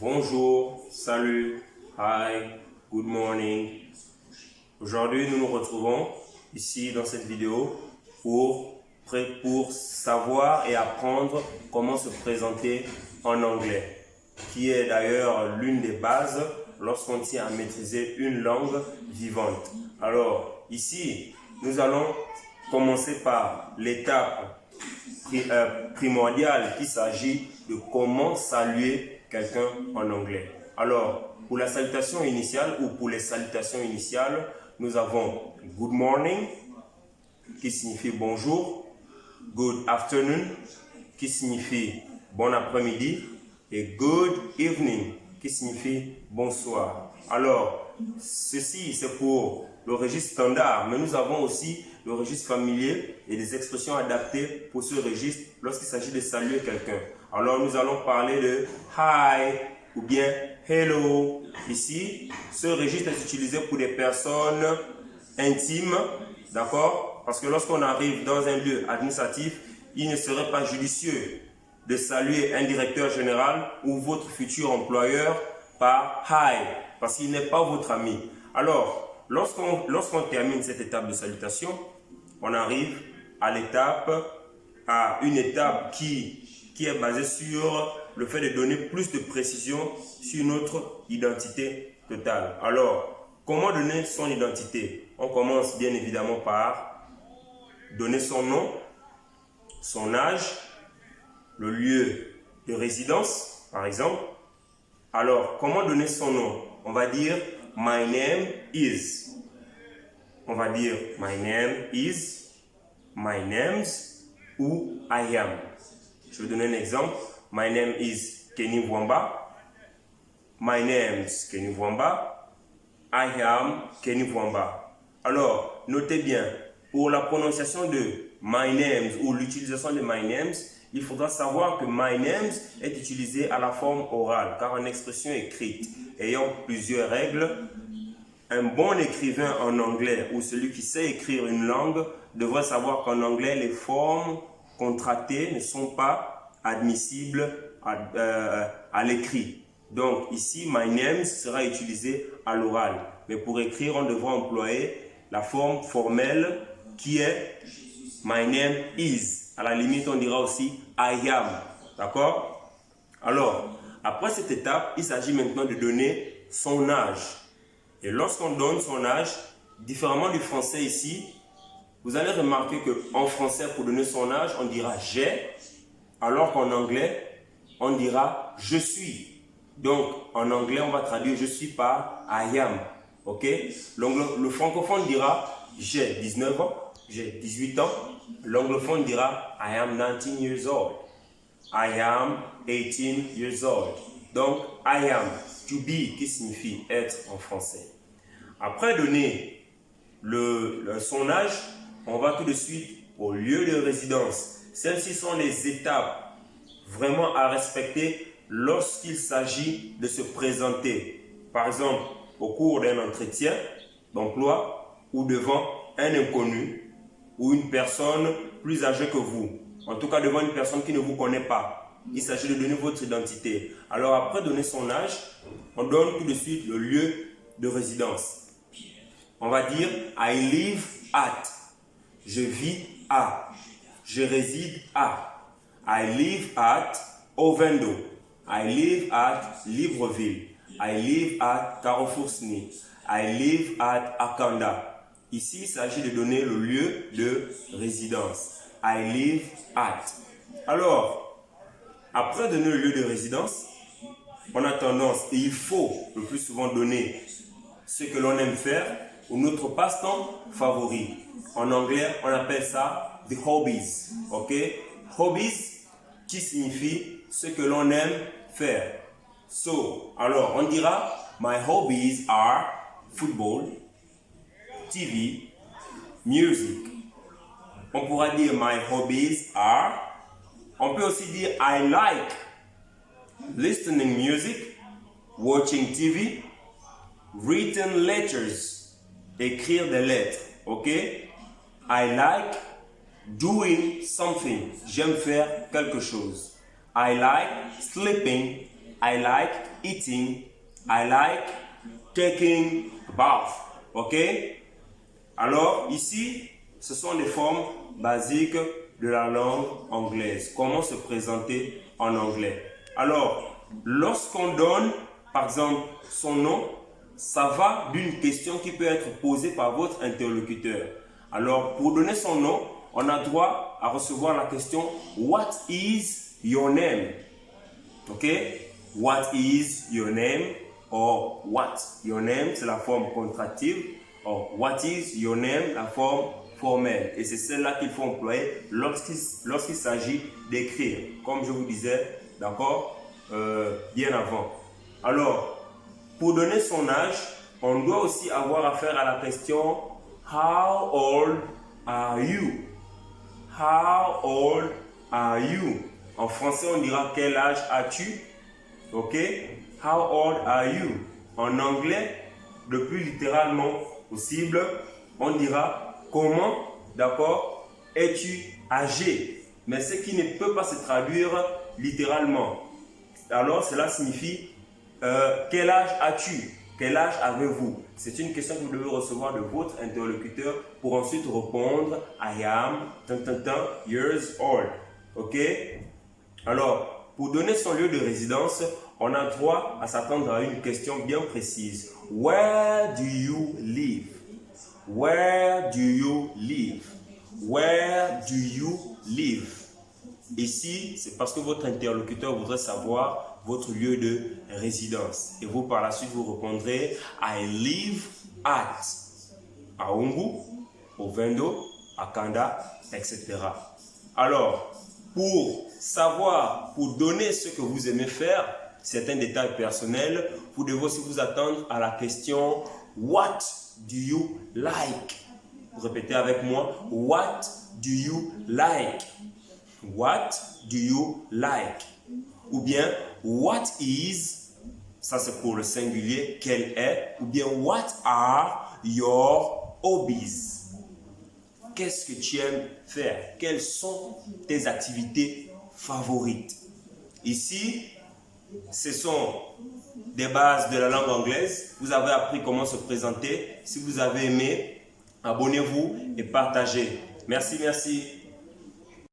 Bonjour, salut, hi, good morning. Aujourd'hui, nous nous retrouvons ici dans cette vidéo pour savoir et apprendre comment se présenter en anglais, qui est d'ailleurs l'une des bases lorsqu'on tient à maîtriser une langue vivante. Alors, ici, nous allons commencer par l'étape primordiale qu'il s'agit de comment saluer quelqu'un en anglais. Alors, pour la salutation initiale ou pour les salutations initiales, nous avons good morning qui signifie bonjour, good afternoon qui signifie bon après-midi et good evening qui signifie bonsoir. Alors, ceci c'est pour le registre standard, mais nous avons aussi le registre familier et des expressions adaptées pour ce registre lorsqu'il s'agit de saluer quelqu'un. Alors, nous allons parler de hi ou bien hello. Ici, ce registre est utilisé pour des personnes intimes, d'accord? Parce que lorsqu'on arrive dans un lieu administratif, il ne serait pas judicieux de saluer un directeur général ou votre futur employeur par hi, parce qu'il n'est pas votre ami. Alors, lorsqu'on termine cette étape de salutation, on arrive à une étape qui est basée sur le fait de donner plus de précision sur notre identité totale. Alors, comment donner son identité? On commence bien évidemment par donner son nom, son âge, le lieu de résidence, par exemple. Alors, comment donner son nom? On va dire « My name is ». On va dire « My name is »,« My name's » ou « I am ». Je vais donner un exemple. « My name is Kenny Vwamba ». « My name's Kenny Vwamba ». « I am Kenny Vwamba ». Alors, notez bien, pour la prononciation de « My name's » ou l'utilisation de « My name's », il faudra savoir que « My name's » est utilisé à la forme orale, car en expression écrite, ayant plusieurs règles, un bon écrivain en anglais ou celui qui sait écrire une langue devrait savoir qu'en anglais, les formes contractées ne sont pas admissibles à l'écrit. Donc ici, my name sera utilisé à l'oral. Mais pour écrire, on devra employer la forme formelle qui est my name is. À la limite, on dira aussi I am. D'accord? Alors, après cette étape, il s'agit maintenant de donner son âge. Et lorsqu'on donne son âge, différemment du français ici, vous allez remarquer qu'en français, pour donner son âge, on dira j'ai, alors qu'en anglais, on dira je suis. Donc, en anglais, on va traduire je suis par I am. Ok? Le francophone dira j'ai 19 ans, j'ai 18 ans. L'anglophone dira I am 19 years old. I am 18 years old. Donc, I am, to be, qui signifie être en français. Après donner son âge, on va tout de suite au lieu de résidence. Celles-ci sont les étapes vraiment à respecter lorsqu'il s'agit de se présenter. Par exemple, au cours d'un entretien d'emploi ou devant un inconnu ou une personne plus âgée que vous. En tout cas, devant une personne qui ne vous connaît pas. Il s'agit de donner votre identité. Alors, après donner son âge, on donne tout de suite le lieu de résidence. On va dire « I live at ». Je vis à. Je réside à. I live at Ovendo. I live at Libreville. I live at Carrefour-Sni. I live at Akanda. Ici, il s'agit de donner le lieu de résidence. I live at. Alors, après donner le lieu de résidence, on a tendance, et il faut le plus souvent donner ce que l'on aime faire ou notre passe-temps favori. En anglais, on appelle ça the hobbies. Ok? Hobbies qui signifie ce que l'on aime faire. Alors, on dira my hobbies are football, TV, music. On pourra dire my hobbies are. On peut aussi dire I like listening music, watching TV, written letters, écrire des lettres. Ok? I like doing something. J'aime faire quelque chose. I like sleeping I like eating. I like taking a bath. OK? Alors, ici, ce sont des formes basiques de la langue anglaise. Comment se présenter en anglais? Alors, lorsqu'on donne, par exemple, son nom, ça va d'une question qui peut être posée par votre interlocuteur. Alors, pour donner son nom, on a droit à recevoir la question « What is your name ?» Ok? What is your name? Or what? Your name, c'est la forme contractive. Or what is your name, la forme formelle. Et c'est celle-là qu'il faut employer lorsqu'il s'agit d'écrire. Comme je vous disais, d'accord, bien avant. Alors, pour donner son âge, on doit aussi avoir affaire à la question « How old are you? » How old are you? En français, on dira « Quel âge as-tu? » Ok? How old are you? En anglais, le plus littéralement possible, on dira « Comment, d'accord, es-tu âgé? » Mais ce qui ne peut pas se traduire littéralement. Alors, cela signifie quel âge as-tu? Quel âge avez-vous? C'est une question que vous devez recevoir de votre interlocuteur pour ensuite répondre I am years old. Ok? Alors, pour donner son lieu de résidence, on a droit à s'attendre à une question bien précise. Where do you live? Where do you live? Where do you live? Ici, c'est parce que votre interlocuteur voudrait savoir votre lieu de résidence. Et vous, par la suite, vous répondrez I live at Aungu, Ovendo, Akanda, etc. Alors, pour savoir, pour donner ce que vous aimez faire, certains détails personnels, vous devez aussi vous attendre à la question What do you like? Répétez avec moi. What do you like? What do you like? Ou bien, what is, ça c'est pour le singulier, quel est, ou bien, what are your hobbies? Qu'est-ce que tu aimes faire? Quelles sont tes activités favorites? Ici, ce sont des bases de la langue anglaise. Vous avez appris comment se présenter. Si vous avez aimé, abonnez-vous et partagez. Merci, merci.